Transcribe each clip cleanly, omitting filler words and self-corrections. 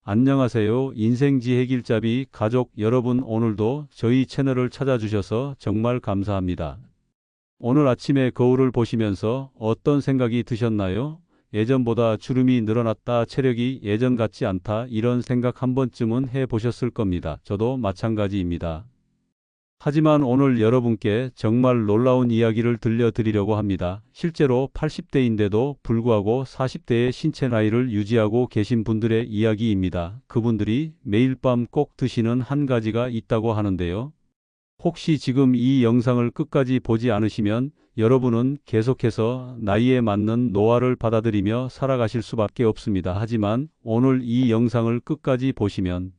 안녕하세요. 인생지혜길잡이 가족 여러분, 오늘도 저희 채널을 찾아주셔서 정말 감사합니다. 오늘 아침에 거울을 보시면서 어떤 생각이 드셨나요? 예전보다 주름이 늘어났다, 체력이 예전 같지 않다, 이런 생각 한 번쯤은 해보셨을 겁니다. 저도 마찬가지입니다. 하지만 오늘 여러분께 정말 놀라운 이야기를 들려드리려고 합니다. 실제로 80대인데도 불구하고 40대의 신체 나이를 유지하고 계신 분들의 이야기입니다. 그분들이 매일 밤 꼭 드시는 한 가지가 있다고 하는데요. 혹시 지금 이 영상을 끝까지 보지 않으시면 여러분은 계속해서 나이에 맞는 노화를 받아들이며 살아가실 수밖에 없습니다. 하지만 오늘 이 영상을 끝까지 보시면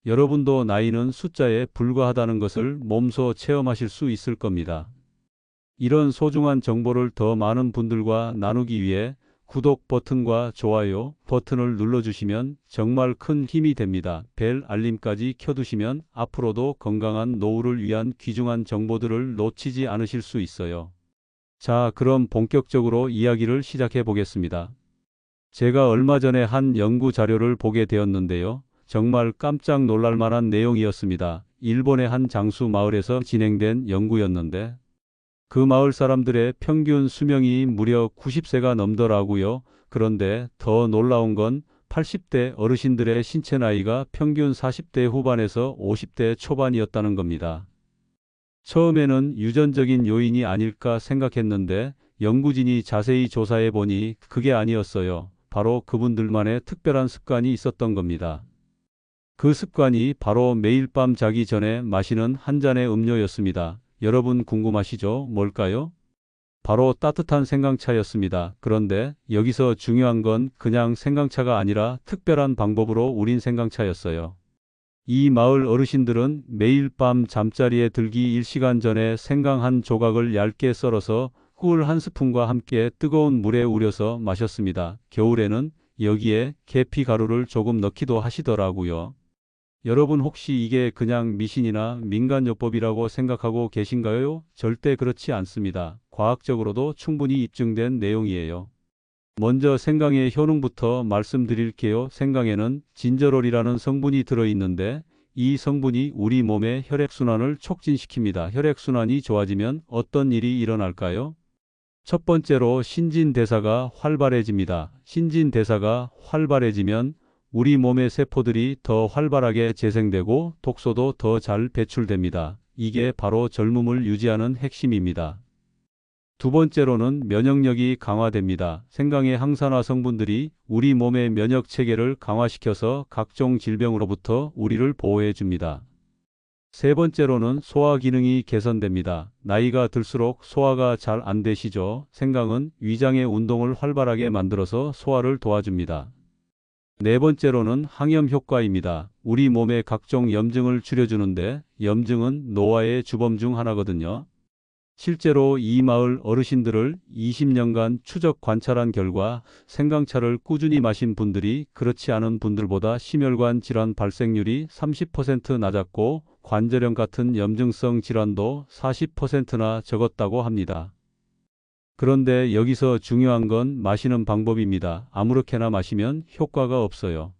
여러분도 나이는 숫자에 불과하다는 것을 몸소 체험하실 수 있을 겁니다. 이런 소중한 정보를 더 많은 분들과 나누기 위해 구독 버튼과 좋아요 버튼을 눌러주시면 정말 큰 힘이 됩니다. 벨 알림까지 켜두시면 앞으로도 건강한 노후를 위한 귀중한 정보들을 놓치지 않으실 수 있어요. 자, 그럼 본격적으로 이야기를 시작해 보겠습니다. 제가 얼마 전에 한 연구 자료를 보게 되었는데요. 정말 깜짝 놀랄 만한 내용이었습니다. 일본의 한 장수 마을에서 진행된 연구였는데 그 마을 사람들의 평균 수명이 무려 90세가 넘더라고요. 그런데 더 놀라운 건 80대 어르신들의 신체 나이가 평균 40대 후반에서 50대 초반이었다는 겁니다. 처음에는 유전적인 요인이 아닐까 생각했는데 연구진이 자세히 조사해 보니 그게 아니었어요. 바로 그분들만의 특별한 습관이 있었던 겁니다. 그 습관이 바로 매일 밤 자기 전에 마시는 한 잔의 음료였습니다. 여러분 궁금하시죠? 뭘까요? 바로 따뜻한 생강차였습니다. 그런데 여기서 중요한 건 그냥 생강차가 아니라 특별한 방법으로 우린 생강차였어요. 이 마을 어르신들은 매일 밤 잠자리에 들기 1시간 전에 생강 한 조각을 얇게 썰어서 꿀 한 스푼과 함께 뜨거운 물에 우려서 마셨습니다. 겨울에는 여기에 계피 가루를 조금 넣기도 하시더라고요. 여러분 혹시 이게 그냥 미신이나 민간요법이라고 생각하고 계신가요? 절대 그렇지 않습니다. 과학적으로도 충분히 입증된 내용이에요. 먼저 생강의 효능부터 말씀드릴게요. 생강에는 진저롤이라는 성분이 들어있는데 이 성분이 우리 몸의 혈액순환을 촉진시킵니다. 혈액순환이 좋아지면 어떤 일이 일어날까요? 첫 번째로 신진대사가 활발해집니다. 신진대사가 활발해지면 우리 몸의 세포들이 더 활발하게 재생되고 독소도 더 잘 배출됩니다. 이게 바로 젊음을 유지하는 핵심입니다. 두 번째로는 면역력이 강화됩니다. 생강의 항산화 성분들이 우리 몸의 면역 체계를 강화시켜서 각종 질병으로부터 우리를 보호해 줍니다. 세 번째로는 소화 기능이 개선됩니다. 나이가 들수록 소화가 잘 안 되시죠? 생강은 위장의 운동을 활발하게 만들어서 소화를 도와줍니다. 네 번째로는 항염 효과입니다. 우리 몸의 각종 염증을 줄여주는데 염증은 노화의 주범 중 하나거든요. 실제로 이 마을 어르신들을 20년간 추적 관찰한 결과 생강차를 꾸준히 마신 분들이 그렇지 않은 분들보다 심혈관 질환 발생률이 30% 낮았고 관절염 같은 염증성 질환도 40%나 적었다고 합니다. 그런데 여기서 중요한 건 마시는 방법입니다. 아무렇게나 마시면 효과가 없어요.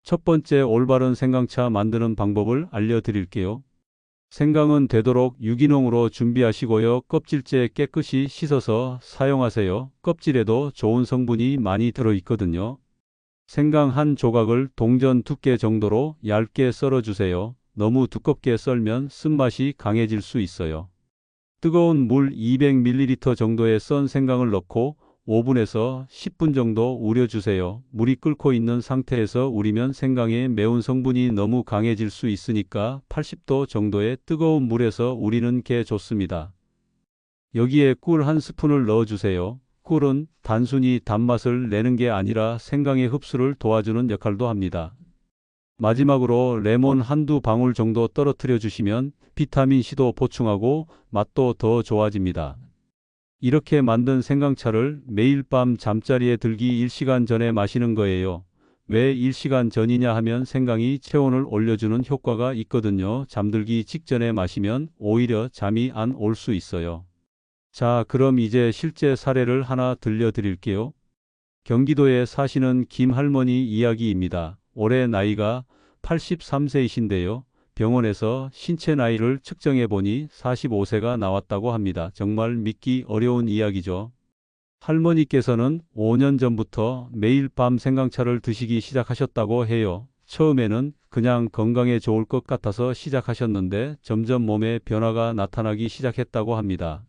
첫 번째, 올바른 생강차 만드는 방법을 알려드릴게요. 생강은 되도록 유기농으로 준비하시고요. 껍질째 깨끗이 씻어서 사용하세요. 껍질에도 좋은 성분이 많이 들어있거든요. 생강 한 조각을 동전 두께 정도로 얇게 썰어주세요. 너무 두껍게 썰면 쓴맛이 강해질 수 있어요. 뜨거운 물 200ml 정도의 썬 생강을 넣고 5분에서 10분 정도 우려주세요. 물이 끓고 있는 상태에서 우리면 생강의 매운 성분이 너무 강해질 수 있으니까 80도 정도의 뜨거운 물에서 우리는 게 좋습니다. 여기에 꿀 한 스푼을 넣어주세요. 꿀은 단순히 단맛을 내는 게 아니라 생강의 흡수를 도와주는 역할도 합니다. 마지막으로 레몬 한두 방울 정도 떨어뜨려 주시면 비타민C도 보충하고 맛도 더 좋아집니다. 이렇게 만든 생강차를 매일 밤 잠자리에 들기 1시간 전에 마시는 거예요. 왜 1시간 전이냐 하면 생강이 체온을 올려주는 효과가 있거든요. 잠들기 직전에 마시면 오히려 잠이 안 올 수 있어요. 자, 그럼 이제 실제 사례를 하나 들려드릴게요. 경기도에 사시는 김 할머니 이야기입니다. 올해 나이가 83세이신데요. 병원에서 신체 나이를 측정해 보니 45세가 나왔다고 합니다. 정말 믿기 어려운 이야기죠. 할머니께서는 5년 전부터 매일 밤 생강차를 드시기 시작하셨다고 해요. 처음에는 그냥 건강에 좋을 것 같아서 시작하셨는데 점점 몸에 변화가 나타나기 시작했다고 합니다.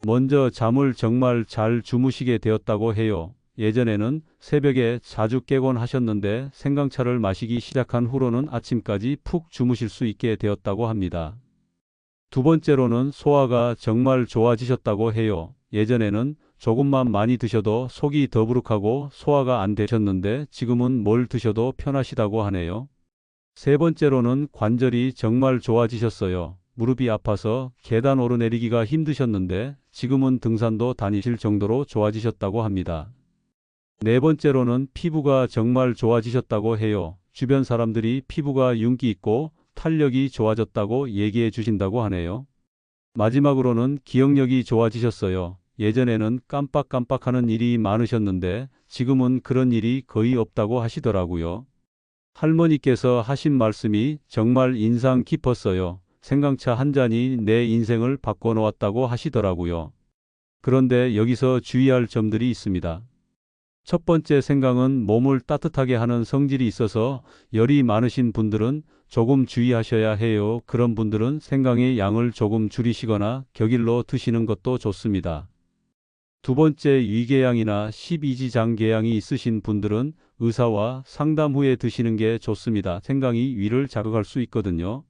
먼저 잠을 정말 잘 주무시게 되었다고 해요. 예전에는 새벽에 자주 깨곤 하셨는데 생강차를 마시기 시작한 후로는 아침까지 푹 주무실 수 있게 되었다고 합니다. 두 번째로는 소화가 정말 좋아지셨다고 해요. 예전에는 조금만 많이 드셔도 속이 더부룩하고 소화가 안 되셨는데 지금은 뭘 드셔도 편하시다고 하네요. 세 번째로는 관절이 정말 좋아지셨어요. 무릎이 아파서 계단 오르내리기가 힘드셨는데 지금은 등산도 다니실 정도로 좋아지셨다고 합니다. 네 번째로는 피부가 정말 좋아지셨다고 해요. 주변 사람들이 피부가 윤기 있고 탄력이 좋아졌다고 얘기해 주신다고 하네요. 마지막으로는 기억력이 좋아지셨어요. 예전에는 깜빡깜빡하는 일이 많으셨는데 지금은 그런 일이 거의 없다고 하시더라고요. 할머니께서 하신 말씀이 정말 인상 깊었어요. 생강차 한 잔이 내 인생을 바꿔놓았다고 하시더라고요. 그런데 여기서 주의할 점들이 있습니다. 첫 번째, 생강은 몸을 따뜻하게 하는 성질이 있어서 열이 많으신 분들은 조금 주의하셔야 해요. 그런 분들은 생강의 양을 조금 줄이시거나 격일로 드시는 것도 좋습니다. 두 번째, 위궤양이나 십이지장궤양이 있으신 분들은 의사와 상담 후에 드시는 게 좋습니다. 생강이 위를 자극할 수 있거든요.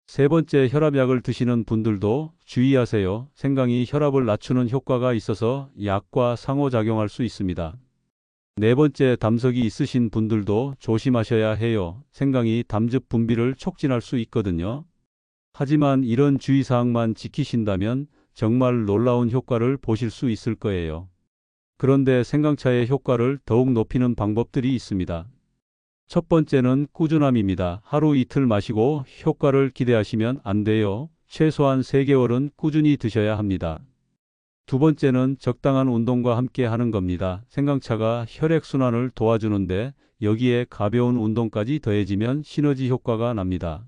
세 번째, 혈압약을 드시는 분들도 주의하세요. 생강이 혈압을 낮추는 효과가 있어서 약과 상호작용할 수 있습니다. 네 번째, 담석이 있으신 분들도 조심하셔야 해요. 생강이 담즙 분비를 촉진할 수 있거든요. 하지만 이런 주의사항만 지키신다면 정말 놀라운 효과를 보실 수 있을 거예요. 그런데 생강차의 효과를 더욱 높이는 방법들이 있습니다. 첫 번째는 꾸준함입니다. 하루 이틀 마시고 효과를 기대하시면 안 돼요. 최소한 3개월은 꾸준히 드셔야 합니다. 두 번째는 적당한 운동과 함께 하는 겁니다. 생강차가 혈액순환을 도와주는데 여기에 가벼운 운동까지 더해지면 시너지 효과가 납니다.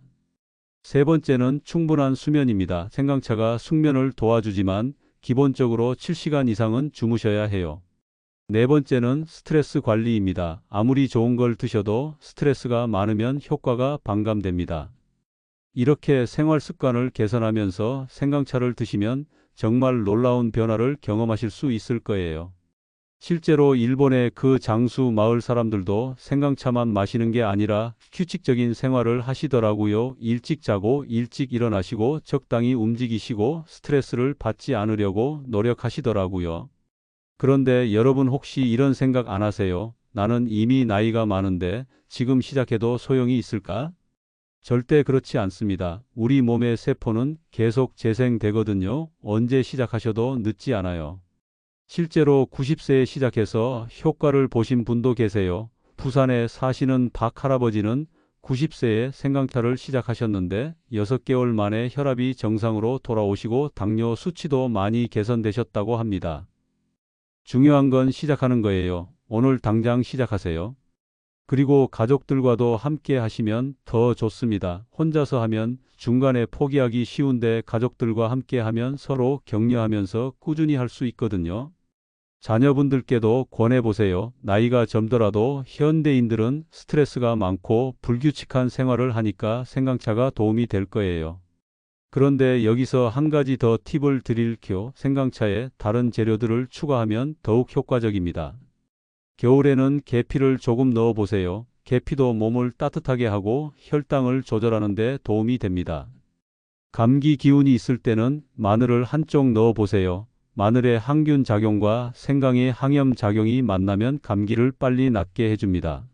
세 번째는 충분한 수면입니다. 생강차가 숙면을 도와주지만 기본적으로 7시간 이상은 주무셔야 해요. 네 번째는 스트레스 관리입니다. 아무리 좋은 걸 드셔도 스트레스가 많으면 효과가 반감됩니다. 이렇게 생활 습관을 개선하면서 생강차를 드시면 정말 놀라운 변화를 경험하실 수 있을 거예요. 실제로 일본의 그 장수 마을 사람들도 생강차만 마시는 게 아니라 규칙적인 생활을 하시더라고요. 일찍 자고 일찍 일어나시고 적당히 움직이시고 스트레스를 받지 않으려고 노력하시더라고요. 그런데 여러분 혹시 이런 생각 안 하세요? 나는 이미 나이가 많은데 지금 시작해도 소용이 있을까? 절대 그렇지 않습니다. 우리 몸의 세포는 계속 재생되거든요. 언제 시작하셔도 늦지 않아요. 실제로 90세에 시작해서 효과를 보신 분도 계세요. 부산에 사시는 박 할아버지는 90세에 생강차를 시작하셨는데 6개월 만에 혈압이 정상으로 돌아오시고 당뇨 수치도 많이 개선되셨다고 합니다. 중요한 건 시작하는 거예요. 오늘 당장 시작하세요. 그리고 가족들과도 함께 하시면 더 좋습니다. 혼자서 하면 중간에 포기하기 쉬운데 가족들과 함께 하면 서로 격려하면서 꾸준히 할 수 있거든요. 자녀분들께도 권해보세요. 나이가 젊더라도 현대인들은 스트레스가 많고 불규칙한 생활을 하니까 생강차가 도움이 될 거예요. 그런데 여기서 한 가지 더 팁을 드릴게요. 생강차에 다른 재료들을 추가하면 더욱 효과적입니다. 겨울에는 계피를 조금 넣어보세요. 계피도 몸을 따뜻하게 하고 혈당을 조절하는 데 도움이 됩니다. 감기 기운이 있을 때는 마늘을 한쪽 넣어보세요. 마늘의 항균 작용과 생강의 항염 작용이 만나면 감기를 빨리 낫게 해줍니다.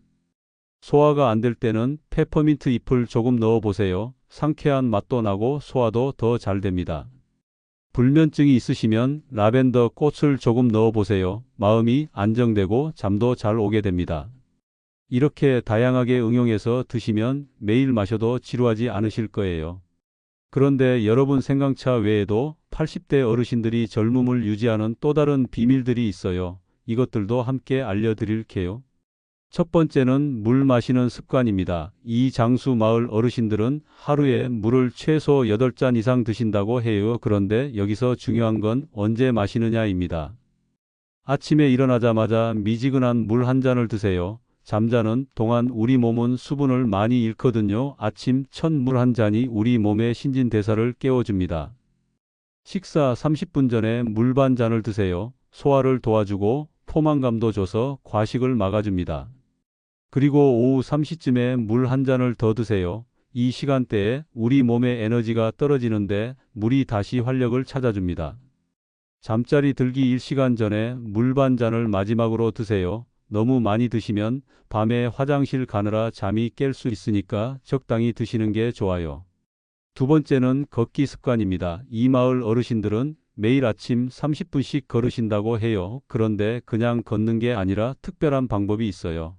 소화가 안 될 때는 페퍼민트 잎을 조금 넣어보세요. 상쾌한 맛도 나고 소화도 더 잘 됩니다. 불면증이 있으시면 라벤더 꽃을 조금 넣어보세요. 마음이 안정되고 잠도 잘 오게 됩니다. 이렇게 다양하게 응용해서 드시면 매일 마셔도 지루하지 않으실 거예요. 그런데 여러분, 생강차 외에도 80대 어르신들이 젊음을 유지하는 또 다른 비밀들이 있어요. 이것들도 함께 알려드릴게요. 첫 번째는 물 마시는 습관입니다. 이 장수 마을 어르신들은 하루에 물을 최소 8잔 이상 드신다고 해요. 그런데 여기서 중요한 건 언제 마시느냐입니다. 아침에 일어나자마자 미지근한 물 한 잔을 드세요. 잠자는 동안 우리 몸은 수분을 많이 잃거든요. 아침 첫 물 한 잔이 우리 몸의 신진대사를 깨워줍니다. 식사 30분 전에 물 반 잔을 드세요. 소화를 도와주고 포만감도 줘서 과식을 막아줍니다. 그리고 오후 3시쯤에 물 한 잔을 더 드세요. 이 시간대에 우리 몸의 에너지가 떨어지는데 물이 다시 활력을 찾아줍니다. 잠자리 들기 1시간 전에 물 반 잔을 마지막으로 드세요. 너무 많이 드시면 밤에 화장실 가느라 잠이 깰 수 있으니까 적당히 드시는 게 좋아요. 두 번째는 걷기 습관입니다. 이 마을 어르신들은 매일 아침 30분씩 걸으신다고 해요. 그런데 그냥 걷는 게 아니라 특별한 방법이 있어요.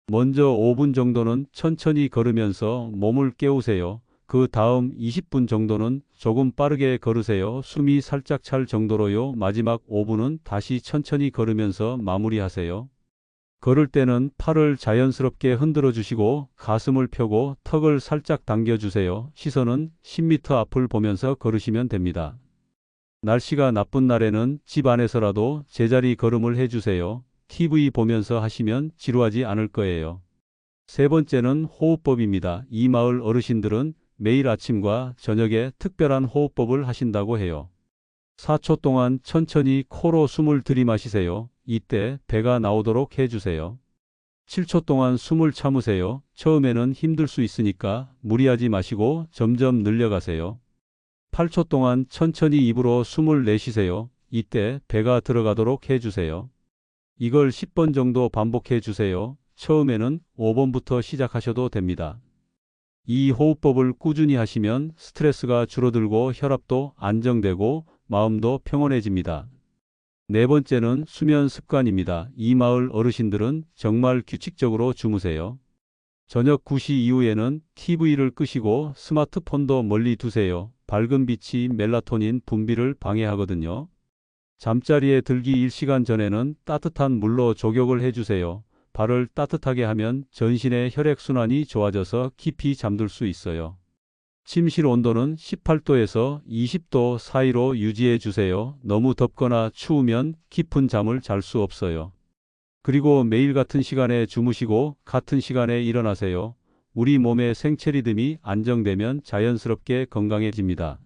먼저 5분 정도는 천천히 걸으면서 몸을 깨우세요. 그 다음 20분 정도는 조금 빠르게 걸으세요. 숨이 살짝 찰 정도로요. 마지막 5분은 다시 천천히 걸으면서 마무리하세요. 걸을 때는 팔을 자연스럽게 흔들어 주시고 가슴을 펴고 턱을 살짝 당겨 주세요. 시선은 10m 앞을 보면서 걸으시면 됩니다. 날씨가 나쁜 날에는 집 안에서라도 제자리 걸음을 해주세요. TV 보면서 하시면 지루하지 않을 거예요. 세 번째는 호흡법입니다. 이 마을 어르신들은 매일 아침과 저녁에 특별한 호흡법을 하신다고 해요. 4초 동안 천천히 코로 숨을 들이마시세요. 이때 배가 나오도록 해주세요. 7초 동안 숨을 참으세요. 처음에는 힘들 수 있으니까 무리하지 마시고 점점 늘려가세요. 8초 동안 천천히 입으로 숨을 내쉬세요. 이때 배가 들어가도록 해주세요. 이걸 10번 정도 반복해 주세요. 처음에는 5번부터 시작하셔도 됩니다. 이 호흡법을 꾸준히 하시면 스트레스가 줄어들고 혈압도 안정되고 마음도 평온해집니다. 네 번째는 수면 습관입니다. 이 마을 어르신들은 정말 규칙적으로 주무세요. 저녁 9시 이후에는 TV를 끄시고 스마트폰도 멀리 두세요. 밝은 빛이 멜라토닌 분비를 방해하거든요. 잠자리에 들기 1시간 전에는 따뜻한 물로 조격을 해주세요. 발을 따뜻하게 하면 전신의 혈액순환이 좋아져서 깊이 잠들 수 있어요. 침실 온도는 18도에서 20도 사이로 유지해 주세요. 너무 덥거나 추우면 깊은 잠을 잘 수 없어요. 그리고 매일 같은 시간에 주무시고 같은 시간에 일어나세요. 우리 몸의 생체 리듬이 안정되면 자연스럽게 건강해집니다.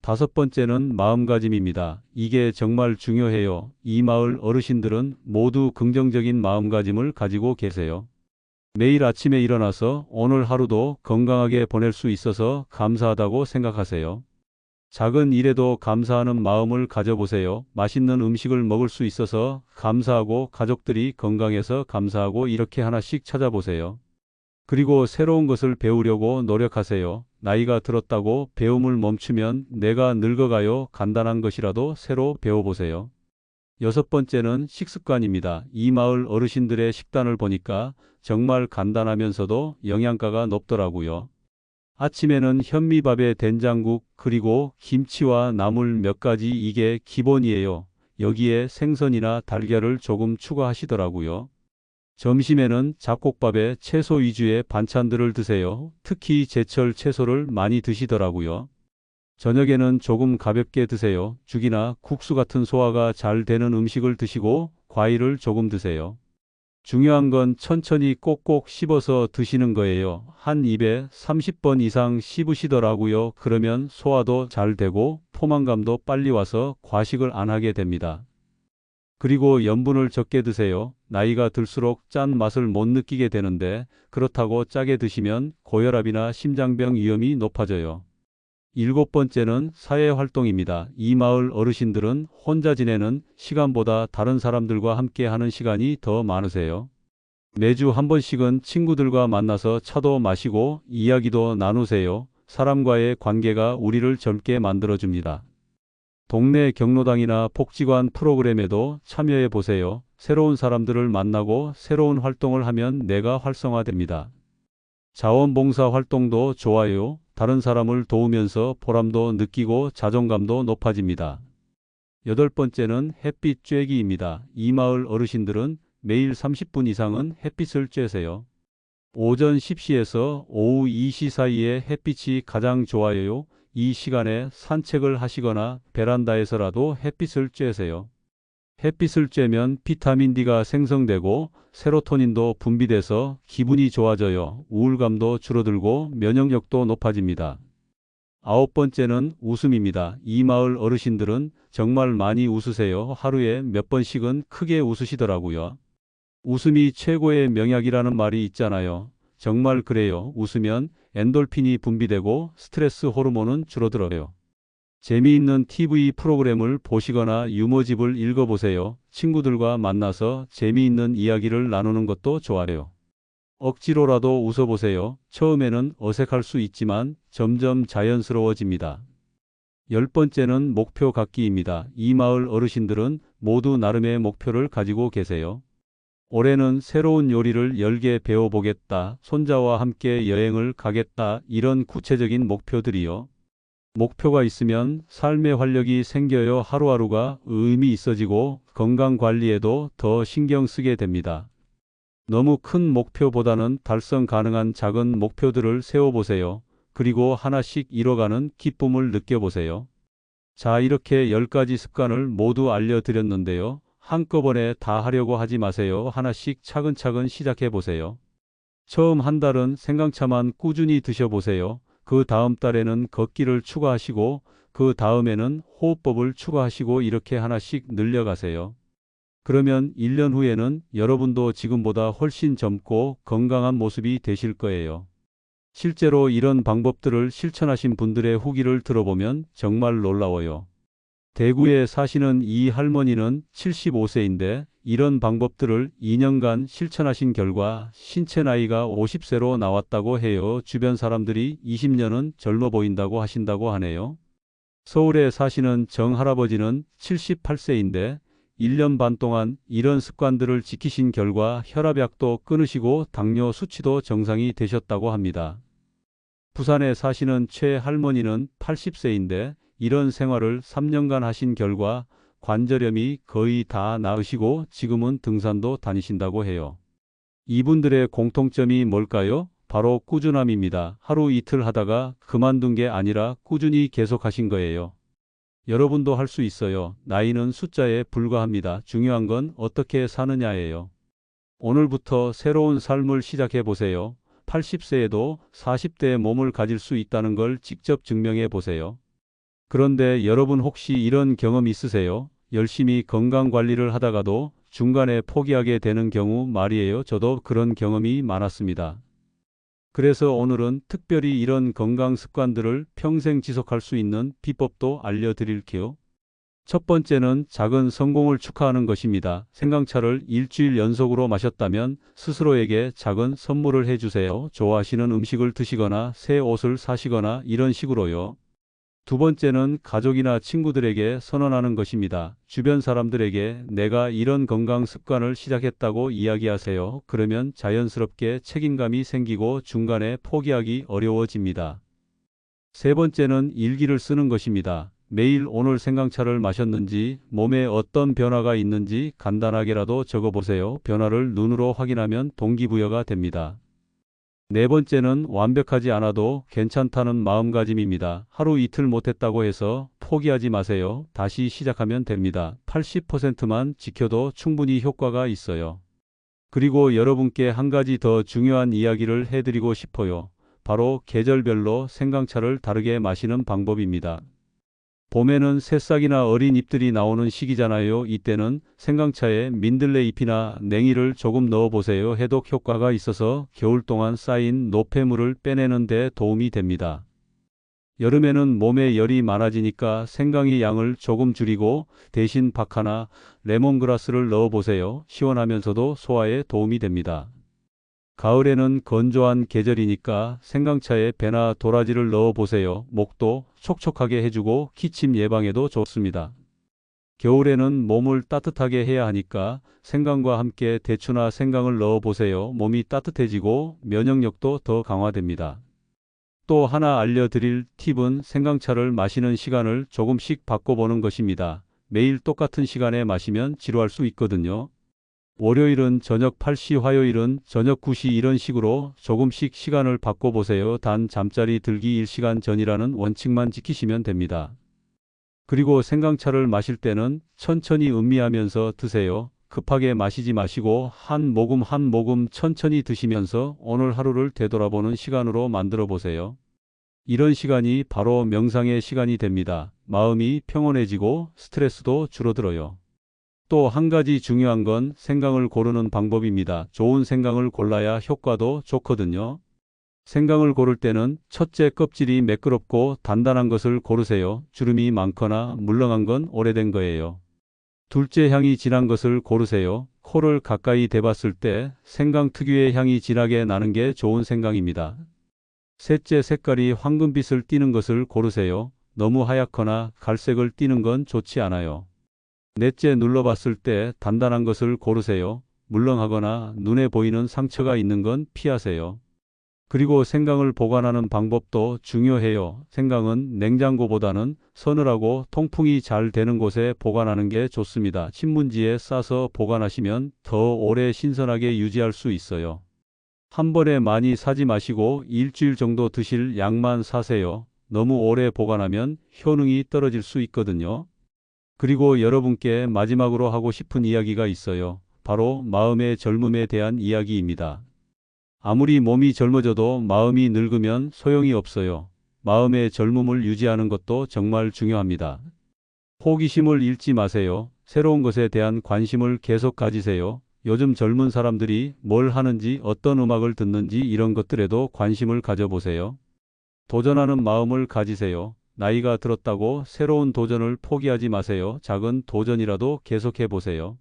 다섯 번째는 마음가짐입니다. 이게 정말 중요해요. 이 마을 어르신들은 모두 긍정적인 마음가짐을 가지고 계세요. 매일 아침에 일어나서 오늘 하루도 건강하게 보낼 수 있어서 감사하다고 생각하세요. 작은 일에도 감사하는 마음을 가져보세요. 맛있는 음식을 먹을 수 있어서 감사하고 가족들이 건강해서 감사하고 이렇게 하나씩 찾아보세요. 그리고 새로운 것을 배우려고 노력하세요. 나이가 들었다고 배움을 멈추면 내가 늙어가요. 간단한 것이라도 새로 배워보세요. 여섯 번째는 식습관입니다. 이 마을 어르신들의 식단을 보니까 정말 간단하면서도 영양가가 높더라고요. 아침에는 현미밥에 된장국 그리고 김치와 나물 몇 가지 이게 기본이에요. 여기에 생선이나 달걀을 조금 추가하시더라고요. 점심에는 잡곡밥에 채소 위주의 반찬들을 드세요. 특히 제철 채소를 많이 드시더라고요. 저녁에는 조금 가볍게 드세요. 죽이나 국수 같은 소화가 잘 되는 음식을 드시고 과일을 조금 드세요. 중요한 건 천천히 꼭꼭 씹어서 드시는 거예요. 한 입에 30번 이상 씹으시더라고요. 그러면 소화도 잘 되고 포만감도 빨리 와서 과식을 안 하게 됩니다. 그리고 염분을 적게 드세요. 나이가 들수록 짠 맛을 못 느끼게 되는데 그렇다고 짜게 드시면 고혈압이나 심장병 위험이 높아져요. 일곱 번째는 사회활동입니다. 이 마을 어르신들은 혼자 지내는 시간보다 다른 사람들과 함께 하는 시간이 더 많으세요. 매주 한 번씩은 친구들과 만나서 차도 마시고 이야기도 나누세요. 사람과의 관계가 우리를 젊게 만들어줍니다. 동네 경로당이나 복지관 프로그램에도 참여해 보세요. 새로운 사람들을 만나고 새로운 활동을 하면 뇌가 활성화됩니다. 자원봉사 활동도 좋아요. 다른 사람을 도우면서 보람도 느끼고 자존감도 높아집니다. 여덟 번째는 햇빛 쬐기입니다. 이 마을 어르신들은 매일 30분 이상은 햇빛을 쬐세요. 오전 10시에서 오후 2시 사이에 햇빛이 가장 좋아요. 이 시간에 산책을 하시거나 베란다에서라도 햇빛을 쬐세요. 햇빛을 쬐면 비타민 D가 생성되고 세로토닌도 분비돼서 기분이 좋아져요. 우울감도 줄어들고 면역력도 높아집니다. 아홉 번째는 웃음입니다. 이 마을 어르신들은 정말 많이 웃으세요. 하루에 몇 번씩은 크게 웃으시더라고요. 웃음이 최고의 명약이라는 말이 있잖아요. 정말 그래요. 웃으면 엔돌핀이 분비되고 스트레스 호르몬은 줄어들어요. 재미있는 TV 프로그램을 보시거나 유머집을 읽어보세요. 친구들과 만나서 재미있는 이야기를 나누는 것도 좋아요. 억지로라도 웃어보세요. 처음에는 어색할 수 있지만 점점 자연스러워집니다. 열 번째는 목표 갖기입니다. 이 마을 어르신들은 모두 나름의 목표를 가지고 계세요. 올해는 새로운 요리를 10개 배워보겠다, 손자와 함께 여행을 가겠다, 이런 구체적인 목표들이요. 목표가 있으면 삶의 활력이 생겨요. 하루하루가 의미 있어지고 건강 관리에도 더 신경 쓰게 됩니다. 너무 큰 목표보다는 달성 가능한 작은 목표들을 세워보세요. 그리고 하나씩 이뤄가는 기쁨을 느껴보세요. 자, 이렇게 10가지 습관을 모두 알려드렸는데요. 한꺼번에 다 하려고 하지 마세요. 하나씩 차근차근 시작해보세요. 처음 한 달은 생강차만 꾸준히 드셔보세요. 그 다음 달에는 걷기를 추가하시고 그 다음에는 호흡법을 추가하시고 이렇게 하나씩 늘려가세요. 그러면 1년 후에는 여러분도 지금보다 훨씬 젊고 건강한 모습이 되실 거예요. 실제로 이런 방법들을 실천하신 분들의 후기를 들어보면 정말 놀라워요. 대구에 사시는 이 할머니는 75세인데 이런 방법들을 2년간 실천하신 결과 신체 나이가 50세로 나왔다고 해요. 주변 사람들이 20년은 젊어 보인다고 하신다고 하네요. 서울에 사시는 정 할아버지는 78세인데 1년 반 동안 이런 습관들을 지키신 결과 혈압약도 끊으시고 당뇨 수치도 정상이 되셨다고 합니다. 부산에 사시는 최 할머니는 80세인데 이런 생활을 3년간 하신 결과 관절염이 거의 다 나으시고 지금은 등산도 다니신다고 해요. 이분들의 공통점이 뭘까요? 바로 꾸준함입니다. 하루 이틀 하다가 그만둔 게 아니라 꾸준히 계속하신 거예요. 여러분도 할 수 있어요. 나이는 숫자에 불과합니다. 중요한 건 어떻게 사느냐예요. 오늘부터 새로운 삶을 시작해 보세요. 80세에도 40대의 몸을 가질 수 있다는 걸 직접 증명해 보세요. 그런데 여러분 혹시 이런 경험 있으세요? 열심히 건강 관리를 하다가도 중간에 포기하게 되는 경우 말이에요. 저도 그런 경험이 많았습니다. 그래서 오늘은 특별히 이런 건강 습관들을 평생 지속할 수 있는 비법도 알려드릴게요. 첫 번째는 작은 성공을 축하하는 것입니다. 생강차를 일주일 연속으로 마셨다면 스스로에게 작은 선물을 해주세요. 좋아하시는 음식을 드시거나 새 옷을 사시거나 이런 식으로요. 두 번째는 가족이나 친구들에게 선언하는 것입니다. 주변 사람들에게 내가 이런 건강 습관을 시작했다고 이야기하세요. 그러면 자연스럽게 책임감이 생기고 중간에 포기하기 어려워집니다. 세 번째는 일기를 쓰는 것입니다. 매일 오늘 생강차를 마셨는지, 몸에 어떤 변화가 있는지 간단하게라도 적어보세요. 변화를 눈으로 확인하면 동기부여가 됩니다. 네 번째는 완벽하지 않아도 괜찮다는 마음가짐입니다. 하루 이틀 못했다고 해서 포기하지 마세요. 다시 시작하면 됩니다. 80%만 지켜도 충분히 효과가 있어요. 그리고 여러분께 한 가지 더 중요한 이야기를 해드리고 싶어요. 바로 계절별로 생강차를 다르게 마시는 방법입니다. 봄에는 새싹이나 어린 잎들이 나오는 시기잖아요. 이때는 생강차에 민들레 잎이나 냉이를 조금 넣어보세요. 해독 효과가 있어서 겨울 동안 쌓인 노폐물을 빼내는 데 도움이 됩니다. 여름에는 몸에 열이 많아지니까 생강의 양을 조금 줄이고 대신 박하나 레몬그라스를 넣어보세요. 시원하면서도 소화에 도움이 됩니다. 가을에는 건조한 계절이니까 생강차에 배나 도라지를 넣어보세요. 목도 촉촉하게 해주고 기침 예방에도 좋습니다. 겨울에는 몸을 따뜻하게 해야 하니까 생강과 함께 대추나 생강을 넣어보세요. 몸이 따뜻해지고 면역력도 더 강화됩니다. 또 하나 알려드릴 팁은 생강차를 마시는 시간을 조금씩 바꿔보는 것입니다. 매일 똑같은 시간에 마시면 지루할 수 있거든요. 월요일은 저녁 8시, 화요일은 저녁 9시 이런 식으로 조금씩 시간을 바꿔보세요. 단 잠자리 들기 1시간 전이라는 원칙만 지키시면 됩니다. 그리고 생강차를 마실 때는 천천히 음미하면서 드세요. 급하게 마시지 마시고 한 모금 한 모금 천천히 드시면서 오늘 하루를 되돌아보는 시간으로 만들어 보세요. 이런 시간이 바로 명상의 시간이 됩니다. 마음이 평온해지고 스트레스도 줄어들어요. 또 한 가지 중요한 건 생강을 고르는 방법입니다. 좋은 생강을 골라야 효과도 좋거든요. 생강을 고를 때는 첫째, 껍질이 매끄럽고 단단한 것을 고르세요. 주름이 많거나 물렁한 건 오래된 거예요. 둘째, 향이 진한 것을 고르세요. 코를 가까이 대봤을 때 생강 특유의 향이 진하게 나는 게 좋은 생강입니다. 셋째, 색깔이 황금빛을 띠는 것을 고르세요. 너무 하얗거나 갈색을 띠는 건 좋지 않아요. 넷째, 눌러봤을 때 단단한 것을 고르세요. 물렁하거나 눈에 보이는 상처가 있는 건 피하세요. 그리고 생강을 보관하는 방법도 중요해요. 생강은 냉장고보다는 서늘하고 통풍이 잘 되는 곳에 보관하는 게 좋습니다. 신문지에 싸서 보관하시면 더 오래 신선하게 유지할 수 있어요. 한 번에 많이 사지 마시고 일주일 정도 드실 양만 사세요. 너무 오래 보관하면 효능이 떨어질 수 있거든요. 그리고 여러분께 마지막으로 하고 싶은 이야기가 있어요. 바로 마음의 젊음에 대한 이야기입니다. 아무리 몸이 젊어져도 마음이 늙으면 소용이 없어요. 마음의 젊음을 유지하는 것도 정말 중요합니다. 호기심을 잃지 마세요. 새로운 것에 대한 관심을 계속 가지세요. 요즘 젊은 사람들이 뭘 하는지, 어떤 음악을 듣는지 이런 것들에도 관심을 가져보세요. 도전하는 마음을 가지세요. 나이가 들었다고 새로운 도전을 포기하지 마세요. 작은 도전이라도 계속해 보세요.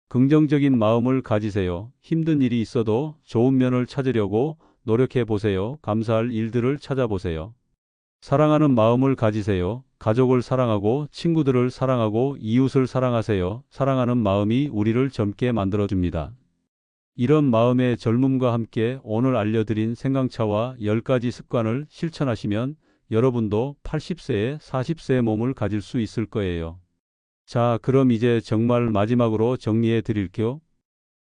긍정적인 마음을 가지세요. 힘든 일이 있어도 좋은 면을 찾으려고 노력해 보세요. 감사할 일들을 찾아보세요. 사랑하는 마음을 가지세요. 가족을 사랑하고 친구들을 사랑하고 이웃을 사랑하세요. 사랑하는 마음이 우리를 젊게 만들어줍니다. 이런 마음의 젊음과 함께 오늘 알려드린 생강차와 10가지 습관을 실천하시면 여러분도 80세에 40세의 몸을 가질 수 있을 거예요. 자, 그럼 이제 정말 마지막으로 정리해 드릴게요.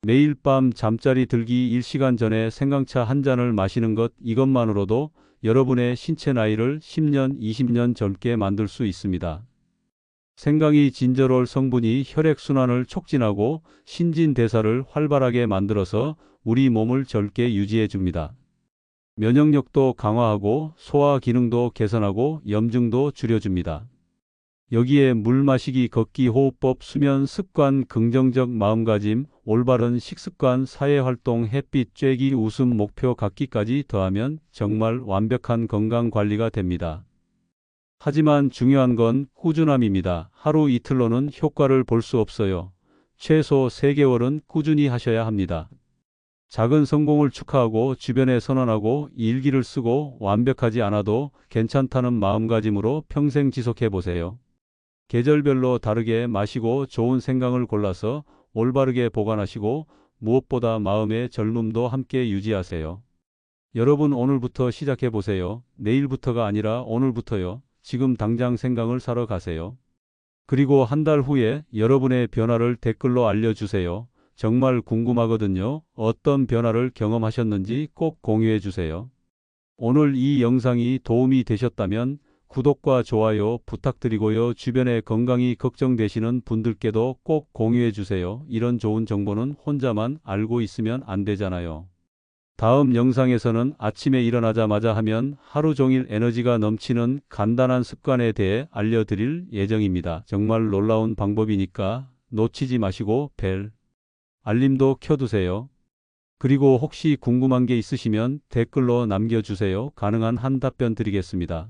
매일 밤 잠자리 들기 1시간 전에 생강차 한 잔을 마시는 것, 이것만으로도 여러분의 신체 나이를 10년, 20년 젊게 만들 수 있습니다. 생강이 진저롤 성분이 혈액순환을 촉진하고 신진대사를 활발하게 만들어서 우리 몸을 젊게 유지해 줍니다. 면역력도 강화하고 소화 기능도 개선하고 염증도 줄여줍니다. 여기에 물 마시기, 걷기, 호흡법, 수면 습관, 긍정적 마음가짐, 올바른 식습관, 사회활동, 햇빛 쬐기, 웃음, 목표 갖기까지 더하면 정말 완벽한 건강관리가 됩니다. 하지만 중요한 건 꾸준함입니다. 하루 이틀로는 효과를 볼 수 없어요. 최소 3개월은 꾸준히 하셔야 합니다. 작은 성공을 축하하고 주변에 선언하고 일기를 쓰고 완벽하지 않아도 괜찮다는 마음가짐으로 평생 지속해 보세요. 계절별로 다르게 마시고 좋은 생강을 골라서 올바르게 보관하시고 무엇보다 마음의 젊음도 함께 유지하세요. 여러분, 오늘부터 시작해 보세요. 내일부터가 아니라 오늘부터요. 지금 당장 생강을 사러 가세요. 그리고 한 달 후에 여러분의 변화를 댓글로 알려주세요. 정말 궁금하거든요. 어떤 변화를 경험하셨는지 꼭 공유해 주세요. 오늘 이 영상이 도움이 되셨다면 구독과 좋아요 부탁드리고요. 주변에 건강이 걱정되시는 분들께도 꼭 공유해 주세요. 이런 좋은 정보는 혼자만 알고 있으면 안 되잖아요. 다음 영상에서는 아침에 일어나자마자 하면 하루 종일 에너지가 넘치는 간단한 습관에 대해 알려드릴 예정입니다. 정말 놀라운 방법이니까 놓치지 마시고 벨 알림도 켜두세요. 그리고 혹시 궁금한 게 있으시면 댓글로 남겨주세요. 가능한 한 답변 드리겠습니다.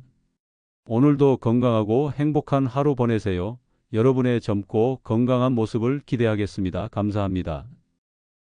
오늘도 건강하고 행복한 하루 보내세요. 여러분의 젊고 건강한 모습을 기대하겠습니다. 감사합니다.